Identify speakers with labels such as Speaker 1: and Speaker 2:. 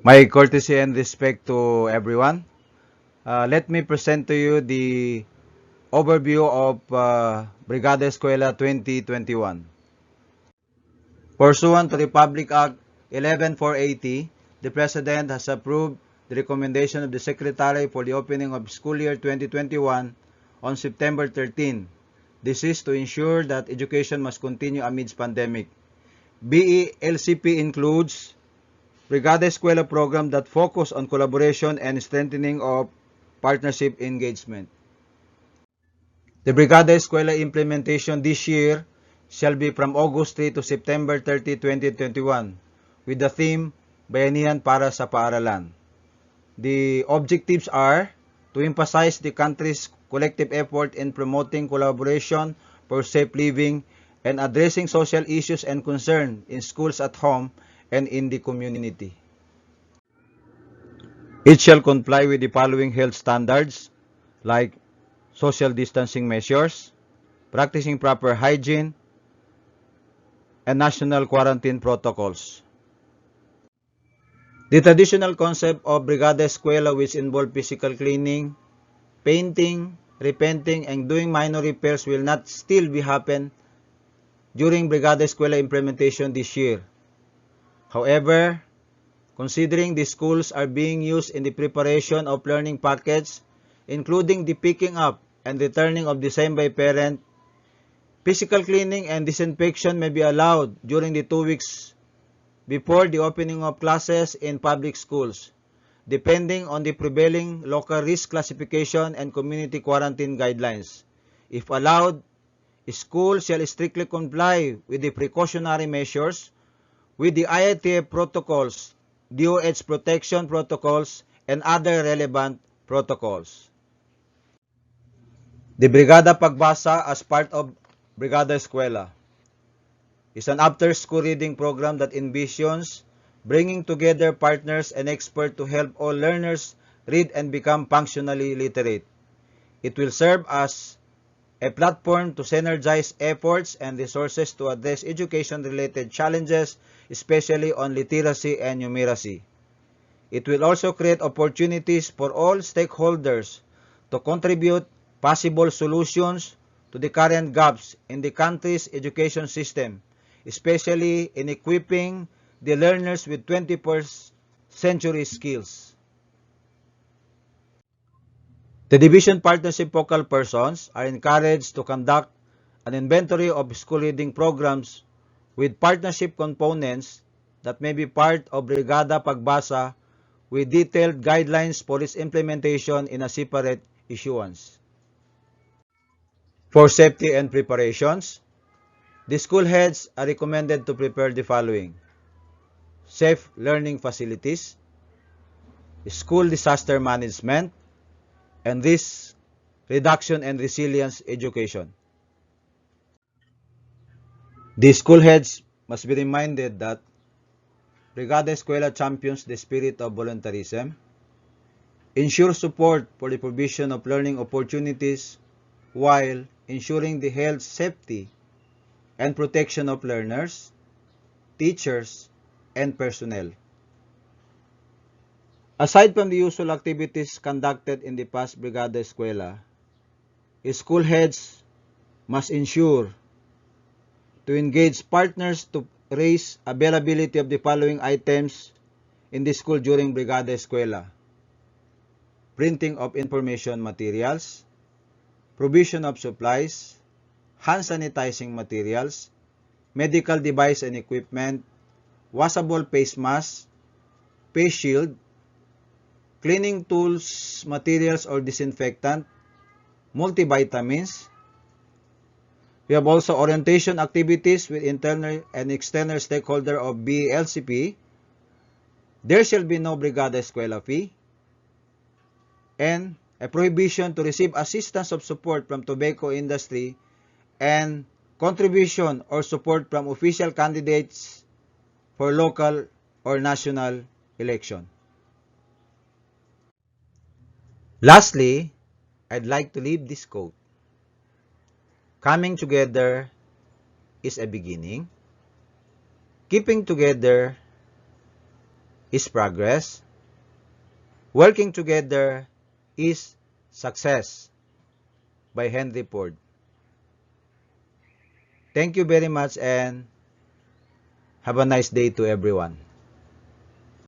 Speaker 1: My courtesy and respect to everyone. Let me present to you the overview of Brigada Escuela 2021. Pursuant to Republic Act 11480, the President has approved the recommendation of the Secretary for the opening of school year 2021 on September 13. This is to ensure that education must continue amidst pandemic. BELCP includes Brigada Escuela program that focus on collaboration and strengthening of partnership engagement. The Brigada Escuela implementation this year shall be from August 3 to September 30, 2021 with the theme Bayanihan para sa Paaralan. The objectives are to emphasize the country's collective effort in promoting collaboration for safe living and addressing social issues and concerns in schools at home and in the community. It shall comply with the following health standards like social distancing measures, practicing proper hygiene, and national quarantine protocols. The traditional concept of Brigada Escuela, which involve physical cleaning, painting, repainting, and doing minor repairs will not still be happen during Brigada Escuela implementation this year. However, considering the schools are being used in the preparation of learning packets, including the picking up and returning of the same by parent, physical cleaning and disinfection may be allowed during the 2 weeks before the opening of classes in public schools, depending on the prevailing local risk classification and community quarantine guidelines. If allowed, schools shall strictly comply with the precautionary measures with the IITF protocols, DOH protection protocols, and other relevant protocols. The Brigada Pagbasa as part of Brigada Escuela is an after-school reading program that envisions bringing together partners and experts to help all learners read and become functionally literate. It will serve as a platform to synergize efforts and resources to address education-related challenges, especially on literacy and numeracy. It will also create opportunities for all stakeholders to contribute possible solutions to the current gaps in the country's education system, especially in equipping the learners with 21st century skills. The division partnership focal persons are encouraged to conduct an inventory of school reading programs with partnership components that may be part of Brigada Pagbasa with detailed guidelines for its implementation in a separate issuance. For safety and preparations, the school heads are recommended to prepare the following: safe learning facilities, school disaster management, and risk reduction and resilience education. The school heads must be reminded that Brigada Escuela champions the spirit of voluntarism, ensures support for the provision of learning opportunities while ensuring the health, safety, and protection of learners, teachers, and personnel. Aside from the usual activities conducted in the past Brigada Escuela, school heads must ensure to engage partners to raise availability of the following items in the school during Brigada Escuela: printing of information materials, provision of supplies, hand sanitizing materials, medical device and equipment, washable face mask, face shield, cleaning tools, materials or disinfectant, multivitamins. We have also orientation activities with internal and external stakeholder of BELCP. There shall be no Brigada Escuela fee, and a prohibition to receive assistance of support from tobacco industry and contribution or support from official candidates for local or national election. Lastly, I'd like to leave this quote: coming together is a beginning. Keeping together is progress. Working together is success by Henry Ford. Thank you very much and have a nice day to everyone.